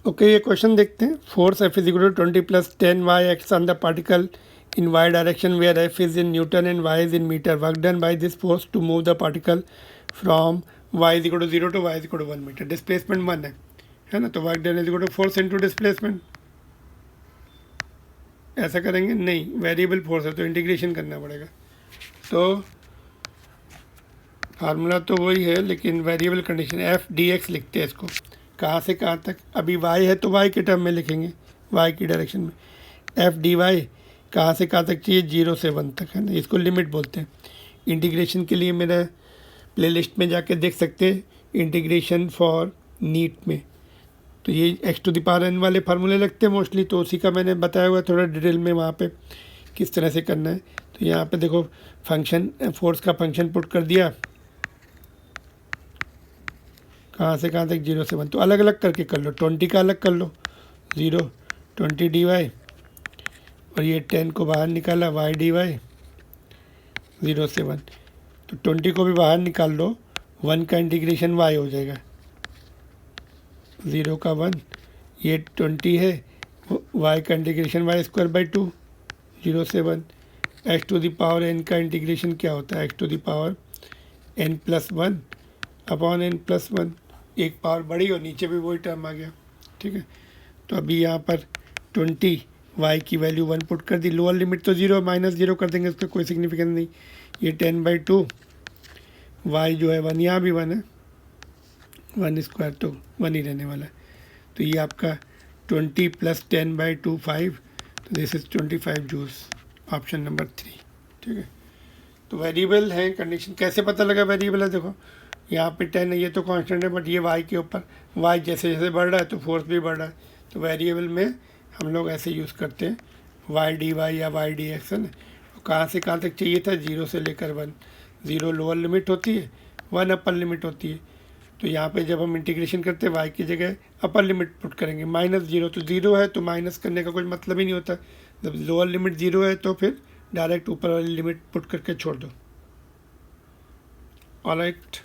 Okay, ये question देखते हैं. Force F is equal to 20 plus 10y x on the particle in y direction where F is in Newton and y is in meter. Work done by this force to move the particle from y is equal to 0 to y is equal to 1 meter. Displacement 1 है ना. तो work done is equal to force into displacement. ऐसा करेंगे नहीं, variable force है तो integration करना पड़ेगा. तो फार्मूला तो वही है लेकिन variable condition F D x लिखते हैं इसको. कहाँ से कहाँ तक? अभी y है तो y के टर्म में लिखेंगे, y की डायरेक्शन में. एफ डी वाई कहाँ से कहाँ तक चाहिए? 0 से 1 तक है ना. इसको लिमिट बोलते हैं. इंटीग्रेशन के लिए मेरा प्लेलिस्ट में जाके देख सकते हैं, इंटीग्रेशन फॉर नीट में. तो ये x to the power n वाले फार्मूले लगते हैं मोस्टली, तो उसी का मैंने बताया हुआ थोड़ा डिटेल में वहाँ पे किस तरह से करना है. तो यहाँ पे देखो फंक्शन, फोर्स का फंक्शन पुट कर दिया. कहाँ से कहाँ तक? 0 से 1. तो अलग अलग करके कर लो. 20 का अलग कर लो, 0 20 डी वाई, और ये 10 को बाहर निकाला वाई डी वाई 0 से 1. तो 20 को भी बाहर निकाल लो, 1 का इंटीग्रेशन वाई हो जाएगा, 0 का 1, ये 20 है, वाई का इंटीग्रेशन वाई स्क्वायर बाई 2, 0 से 1. X to the power n का इंटीग्रेशन क्या होता है? X to the power n plus 1 upon n plus 1. एक पावर बड़ी और नीचे भी वही टर्म आ गया. ठीक है. तो अभी यहाँ पर 20 y की वैल्यू 1 पुट कर दी. लोअर लिमिट तो 0, -0 कर देंगे, उसका कोई सिग्निफिकेंस नहीं. ये 10/2, y जो है 1, यहाँ भी 1 है, 1 स्क्वायर तो 1 ही रहने वाला है. तो ये आपका 20 प्लस 10/2 5. तो this is 25 joules. Option number 3. ठीक है. तो वेरिएबल है कंडीशन. कैसे पता लगा वेरिएबल है? देखो यहाँ पे 10 है, ये तो कांस्टेंट है, बट ये y के ऊपर, y जैसे जैसे बढ़ रहा है तो फोर्स भी बढ़ रहा है. तो वेरिएबल में हम लोग ऐसे यूज़ करते हैं, वाई डी वाई या वाई डी एक्स है ना. कहाँ से कहाँ तक चाहिए था? 0 से लेकर 1. 0 लोअर लिमिट होती है, 1 अपर लिमिट होती है. तो यहाँ पे जब हम इंटीग्रेशन करते हैं वाई की जगह अपर लिमिट पुट करेंगे, -0. तो 0 है तो माइनस करने का कोई मतलब ही नहीं होता. जब लोअर लिमिट 0 है तो फिर डायरेक्ट ऊपर वाली लिमिट पुट करके छोड़ दो. ऑलराइट.